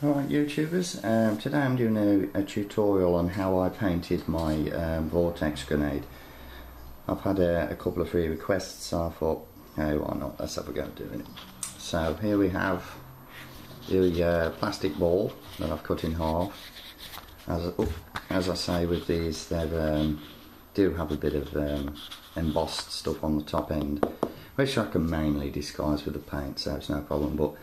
Alright YouTubers, today I'm doing a tutorial on how I painted my vortex grenade. I've had a couple of free requests, so I thought, hey, why not, let's have a go at doing it. So here we have the plastic ball that I've cut in half. As I say with these, they do have a bit of embossed stuff on the top end, which I can mainly disguise with the paint, so it's no problem. But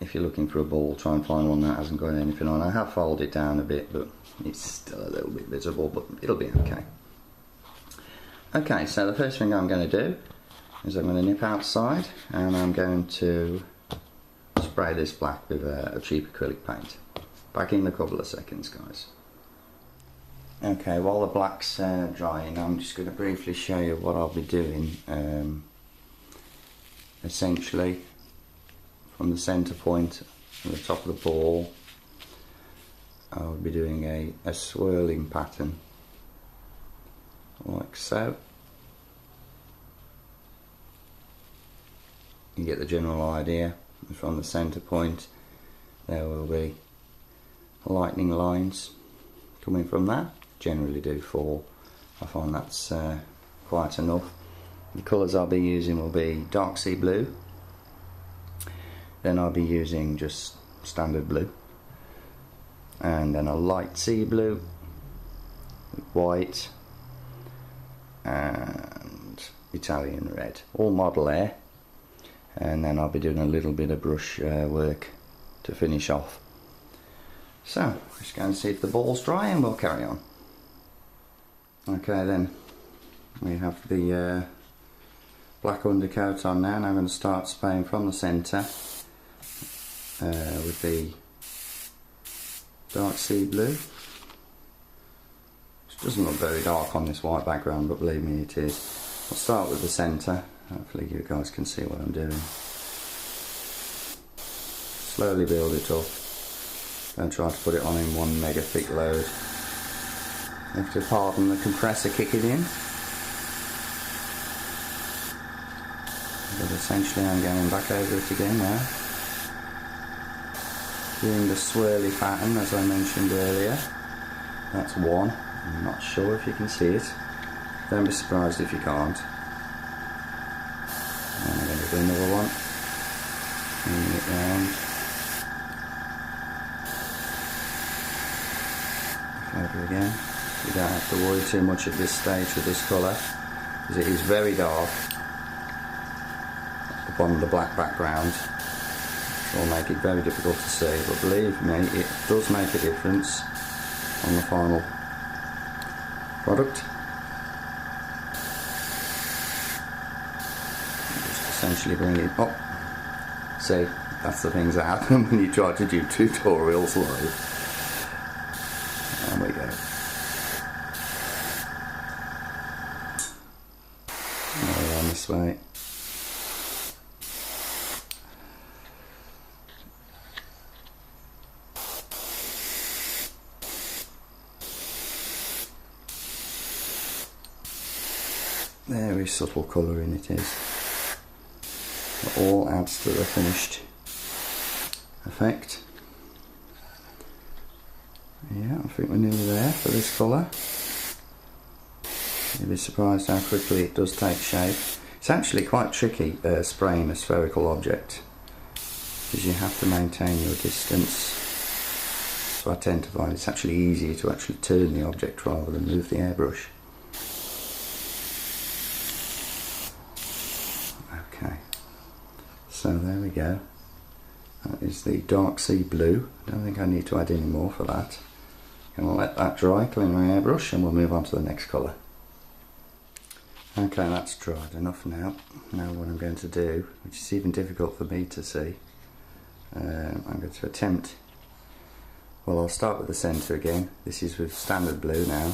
if you're looking for a ball, try and find one that hasn't got anything on. I have folded it down a bit, but it's still a little bit visible, but it'll be okay. Okay, so the first thing I'm going to do is I'm going to nip outside and I'm going to spray this black with a cheap acrylic paint. Back in a couple of seconds, guys. Okay, while the black's drying, I'm just going to briefly show you what I'll be doing. Essentially, from the centre point at the top of the ball, I'll be doing a swirling pattern like so. You get the general idea. From the centre point there will be lightning lines coming from that. Generally do 4. I find that's quite enough. The colours I'll be using will be dark sea blue, then I'll be using just standard blue, and then a light sea blue, white and Italian red, all model air, and then I'll be doing a little bit of brush work to finish off. So just go and see if the ball's dry and we'll carry on. Okay, then we have the black undercoat on now, and I'm going to start spraying from the centre with the dark sea blue. It doesn't look very dark on this white background, but believe me, it is. I'll start with the centre. Hopefully you guys can see what I'm doing. Slowly build it up. Don't try to put it on in one mega thick load. You have to pardon the compressor kicking in. But essentially I'm going back over it again now. Doing the swirly pattern as I mentioned earlier. That's one. I'm not sure if you can see it. Don't be surprised if you can't. And I'm going to do another one. Bringing it round. Over again. You don't have to worry too much at this stage with this colour, because it is very dark upon the black background. It will make it very difficult to see, but believe me, it does make a difference on the final product. Just essentially bring it up. See, that's the things that happen when you try to do tutorials live. There we go. Around this way. Very subtle colouring it is. It all adds to the finished effect. Yeah, I think we're nearly there for this colour. You'll be surprised how quickly it does take shape. It's actually quite tricky spraying a spherical object, because you have to maintain your distance. So I tend to find it's actually easier to actually turn the object rather than move the airbrush. Okay, so there we go. That is the dark sea blue. I don't think I need to add any more for that. I'm going to let that dry, clean my airbrush, and we'll move on to the next colour. Okay, that's dried enough now. Now what I'm going to do, which is even difficult for me to see, I'm going to attempt, well, I'll start with the centre again. This is with standard blue now,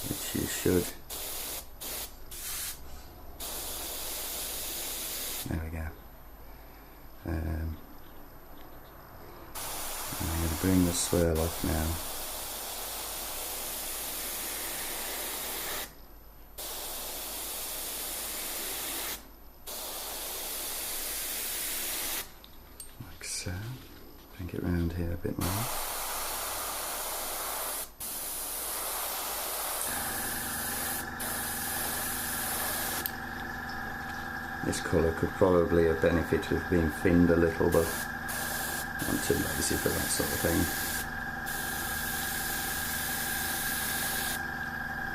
which you should, there we go. I'm going to bring the swirl off now. Like so. Bring it round here a bit more. This colour could probably have benefited with being thinned a little, but I'm too lazy for that sort of thing.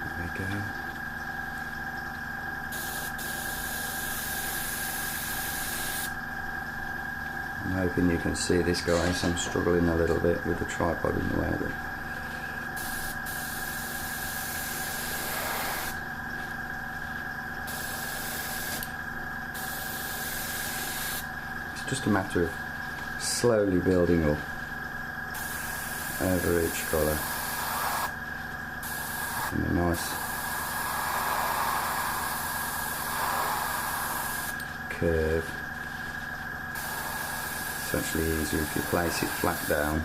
There we go. I'm hoping you can see this, guys. I'm struggling a little bit with the tripod in the way of it. It's just a matter of slowly building up over each colour in a nice curve. It's actually easier if you place it flat down.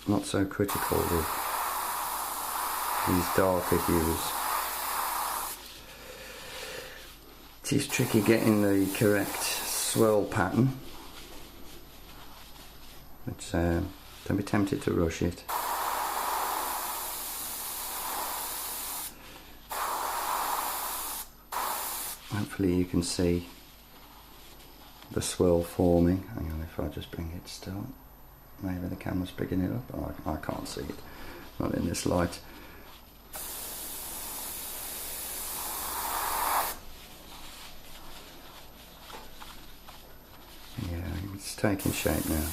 Not so critical with these darker hues. It is tricky getting the correct swirl pattern, but don't be tempted to rush it. Hopefully you can see the swirl forming. Hang on, if I just bring it still. Maybe the camera's picking it up, but I can't see it, not in this light. Yeah, it's taking shape now.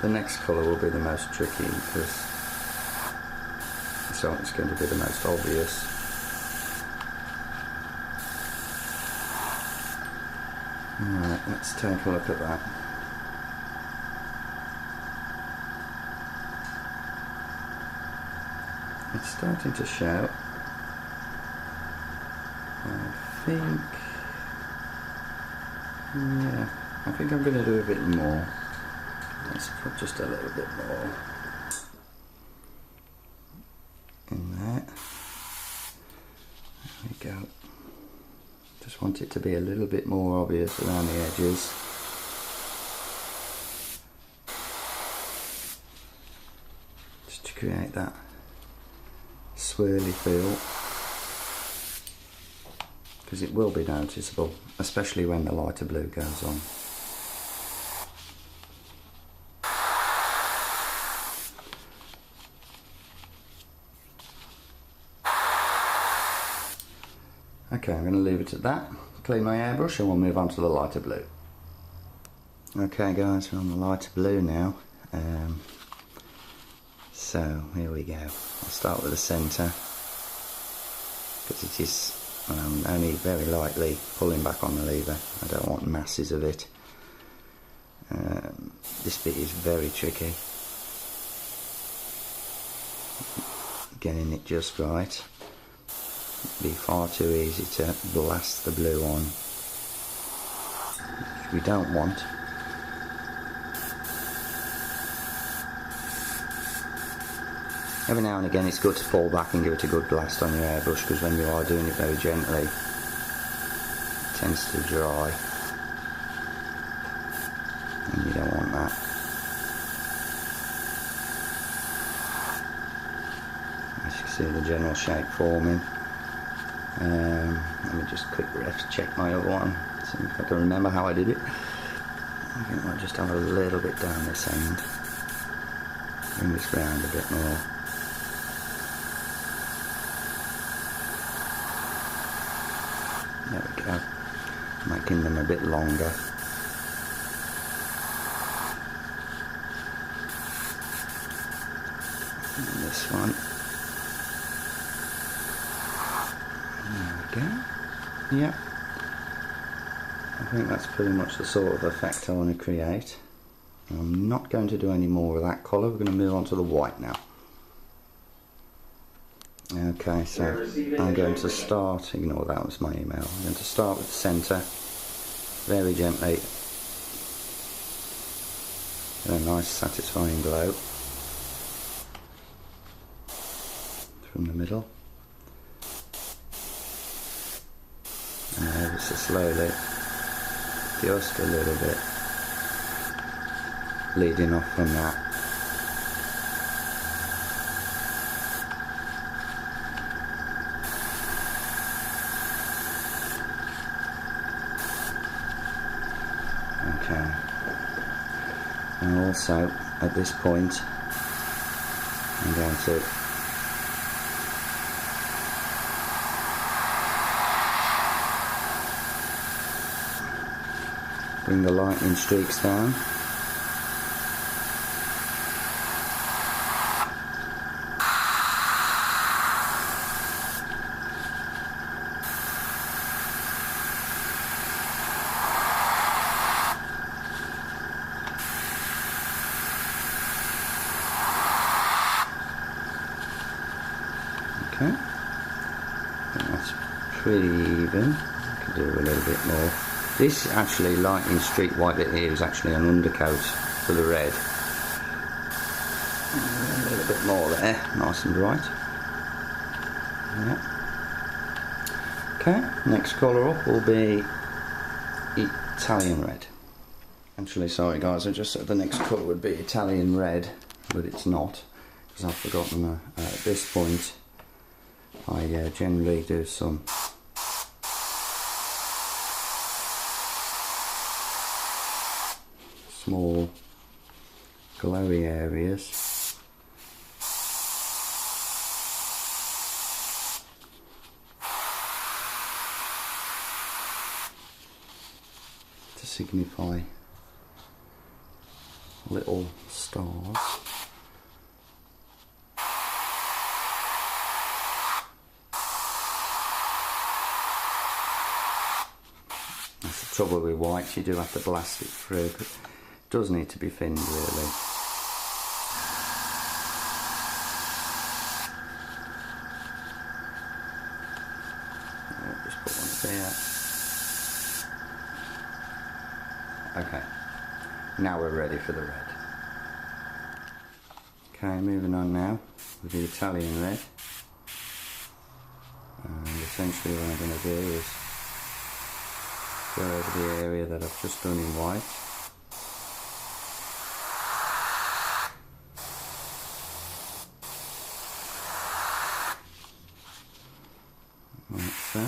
The next colour will be the most tricky because it's going to be the most obvious. Alright, let's take a look at that. It's starting to show. I think I'm going to do a bit more. Let's put just a little bit more in there. There we go. Just want it to be a little bit more obvious around the edges. Just to create that swirly feel. Because it will be noticeable, especially when the lighter blue goes on. Okay, I'm going to leave it at that. Clean my airbrush and we'll move on to the lighter blue. Okay guys, we're on the lighter blue now. So here we go. I'll start with the centre because it is only very lightly pulling back on the lever. I don't want masses of it. This bit is very tricky. Getting it just right. It'd be far too easy to blast the blue on, which we don't want. Every now and again it's good to pull back and give it a good blast on your airbrush, because when you are doing it very gently it tends to dry and you don't want that. As you can see, the general shape forming. Let me just quick ref check my other one, see if I can remember how I did it. I think I'll just have a little bit down this end, bring this round a bit more. There we go, making them a bit longer. And this one. There we go. Yeah. think that's pretty much the sort of effect I want to create. I'm not going to do any more of that colour. We're going to move on to the white now. Okay, so I'm going to start, ignore that was my email, I'm going to start with the centre, very gently, a nice satisfying glow from the middle, and ever so slowly, just a little bit, leading off from that. Okay, and also at this point I'm going to bring the lightning streaks down. Okay, I think that's pretty even. I could do a little bit more. This actually lightning streak white bit here is actually an undercoat for the red. A little bit more there, nice and bright. Yeah. Okay, next colour up will be Italian red. Actually, sorry guys, I just said the next colour would be Italian red, but it's not, because I've forgotten at this point. I generally do some small glowy areas to signify little stars. That's the trouble with white, you do have to blast it through, but it does need to be thinned really. I'll just put one there. Okay, now we're ready for the red. Okay, moving on now with the Italian red. And essentially what I'm going to do is go over the area that I've just done in white. Like so.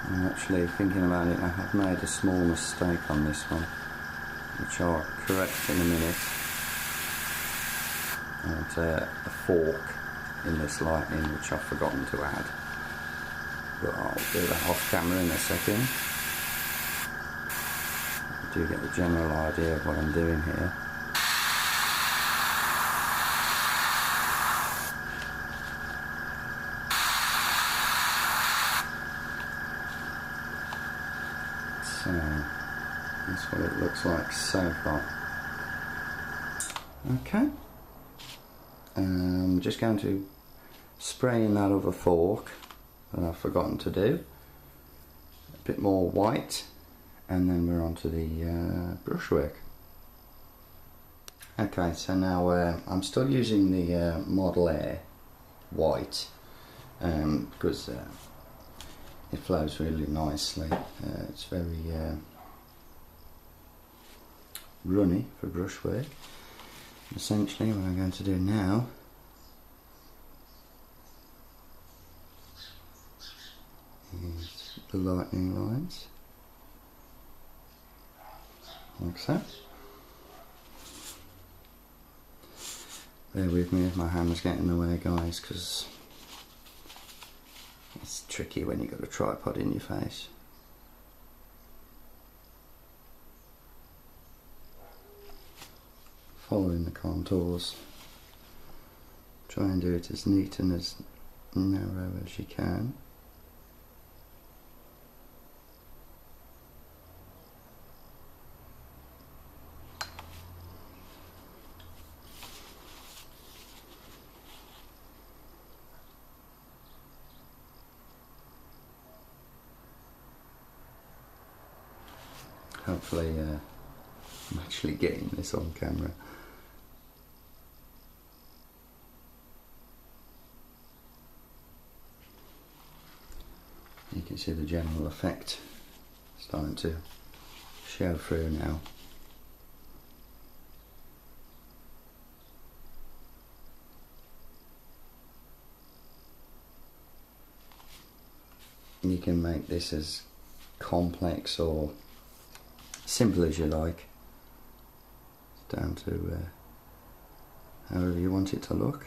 I'm actually thinking about it, I have made a small mistake on this one, which I'll correct in a minute. And a fork in this lightning, which I've forgotten to add, but I'll do that off camera in a second. I do get the general idea of what I'm doing here. So, that's what it looks like so far. Okay. I'm just going to spray in that other fork that I've forgotten to do. A bit more white, and then we're on to the brushwork. Okay, so now I'm still using the Model Air white because it flows really nicely. It's very runny for brushwork. Essentially what I'm going to do now is the lightning lines, like so. Bear with me if my hand's getting in the way guys, because tricky when you've got a tripod in your face. Following the contours. Try and do it as neat and as narrow as you can. Hopefully I'm actually getting this on camera. You can see the general effect starting to show through now. You can make this as complex or simple as you like. It's down to however you want it to look.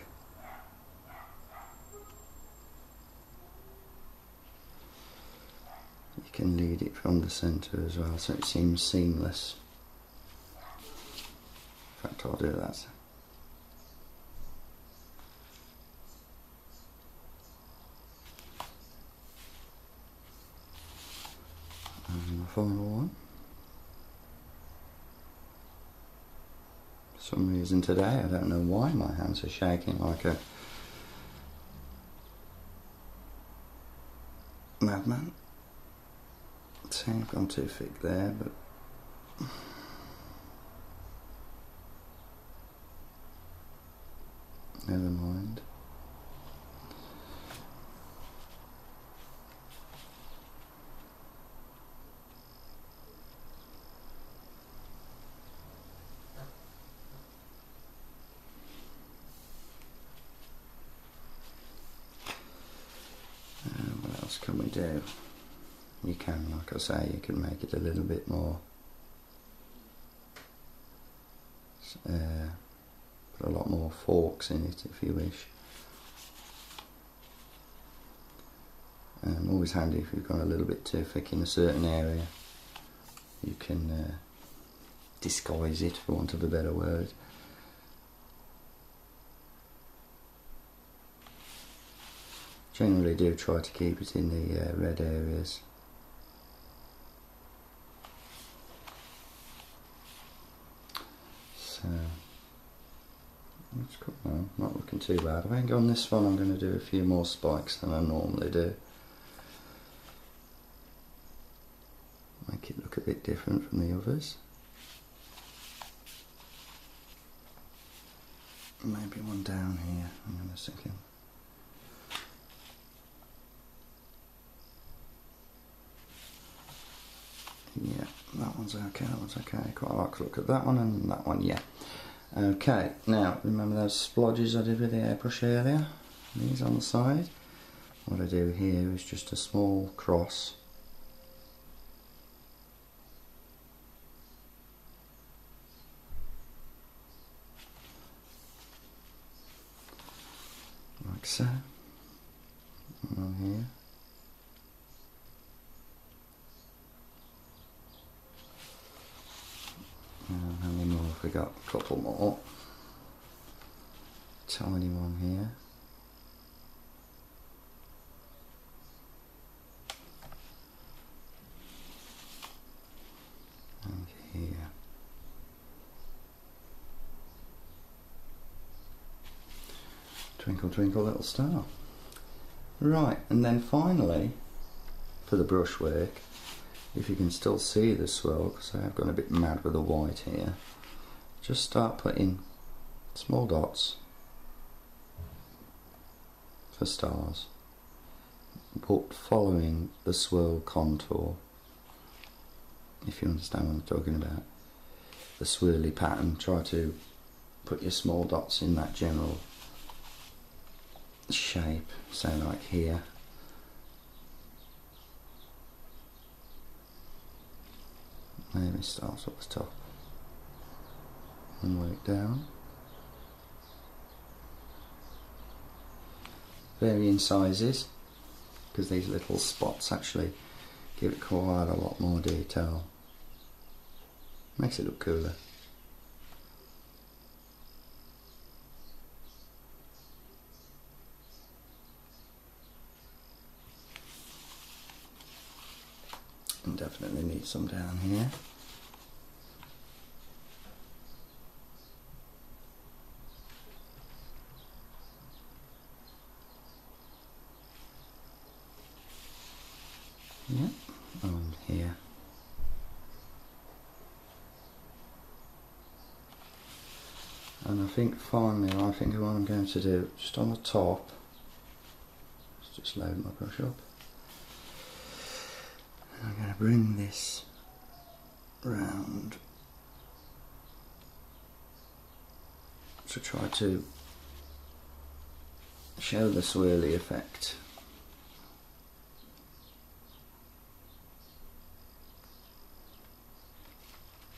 You can lead it from the centre as well, so it seems seamless. In fact, I'll do that. And the final one. For some reason today, I don't know why, my hands are shaking like a madman. See, I've gone too thick there, but never mind. What else can we do? You can, like I say, you can make it a little bit more, put a lot more forks in it if you wish. Always handy if you've gone a little bit too thick in a certain area. You can disguise it, for want of a better word. Generally do try to keep it in the red areas. So, that's cool now, not looking too bad. I think on this one I'm going to do a few more spikes than I normally do. Make it look a bit different from the others. Maybe one down here, hang on a second. Yeah, that one's okay, that one's okay. Quite like to look at that one and that one, yeah. Okay, now remember those splodges I did with the airbrush earlier? These on the side. What I do here is just a small cross. Like so. On here. How many more have we got? A couple more. Tiny one here. And here. Twinkle twinkle little star. Right, and then finally, for the brushwork, if you can still see the swirl, because I have gone a bit mad with the white here, just start putting small dots for stars, but following the swirl contour, if you understand what I'm talking about. The swirly pattern, try to put your small dots in that general shape, so like here. Maybe start at the top and work down. Varying sizes. because these little spots actually give it quite a lot more detail. Makes it look cooler. And definitely need some down here. Yeah, and here. And I think finally, I think what I'm going to do, just on the top, let's just load my brush up. I'm going to bring this round to try to show the swirly effect.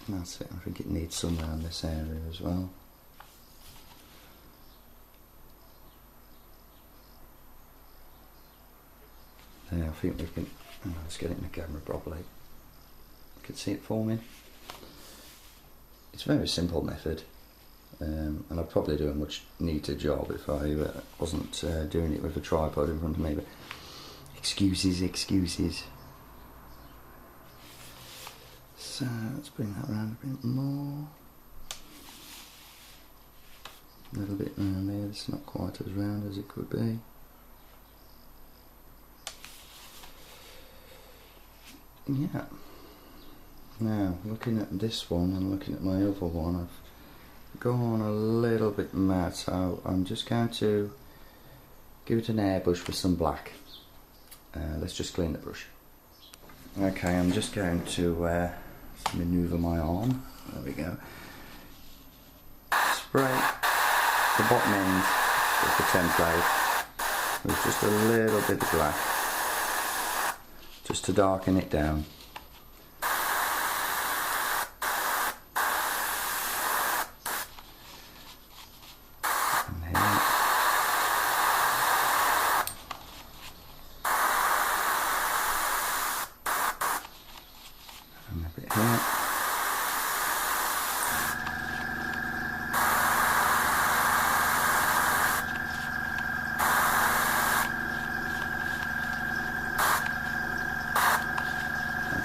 And that's it, I think it needs some around this area as well. There, I think we can, let's get it in the camera properly. You can see it forming. It's a very simple method, and I'd probably do a much neater job if I wasn't doing it with a tripod in front of me, but excuses, excuses. So let's bring that around a bit more. A little bit around there, it's not quite as round as it could be. Yeah. Now, looking at this one and looking at my other one, I've gone a little bit mad, so I'm just going to give it an airbrush with some black. Let's just clean the brush. Okay, I'm just going to manoeuvre my arm. There we go. Spray the bottom end of the template with just a little bit of black, just to darken it down. And here. And a bit here.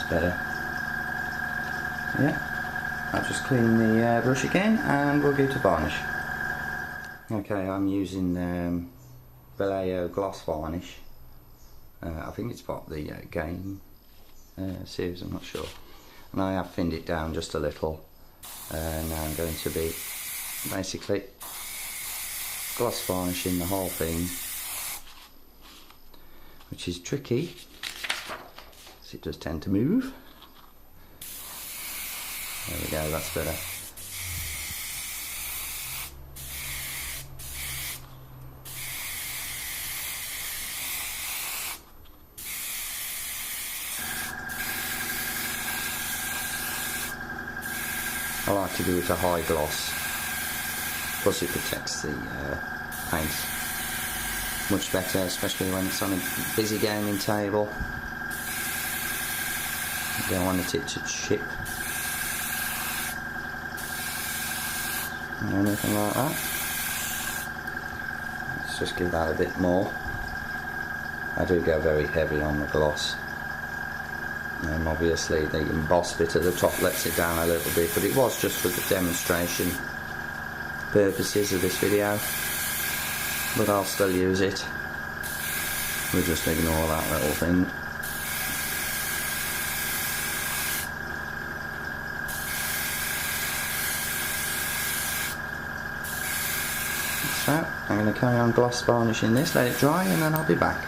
Better. Yeah, I'll just clean the brush again and we'll go to varnish. Okay, I'm using Vallejo gloss varnish. I think it's part of the game series, I'm not sure. And I have thinned it down just a little. Now I'm going to be basically gloss varnishing the whole thing, which is tricky. It does tend to move. There we go, that's better. I like to do it a high gloss, plus it protects the paint much better, especially when it's on a busy gaming table. You don't want it to chip or anything like that. Let's just give that a bit more. I do go very heavy on the gloss. Obviously the embossed bit at the top lets it down a little bit, but it was just for the demonstration purposes of this video. But I'll still use it. We'll just ignore that little thing. So, I'm going to carry on gloss varnishing this, let it dry, and then I'll be back.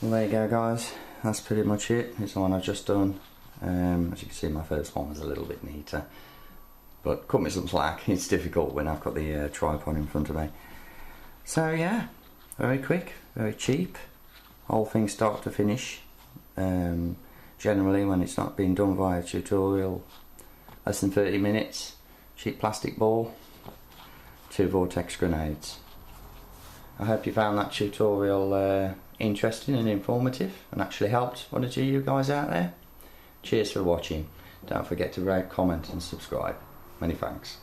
Well, there you go guys, that's pretty much it. It's the one I've just done. As you can see, my first one was a little bit neater, but cut me some slack. It's difficult when I've got the tripod in front of me. So yeah, very quick, very cheap, whole thing start to finish. Generally when it's not being done via tutorial, less than 30 minutes, cheap plastic ball, 2 vortex grenades. I hope you found that tutorial interesting and informative and actually helped one or two of you guys out there. Cheers for watching. Don't forget to rate, comment and subscribe. Many thanks.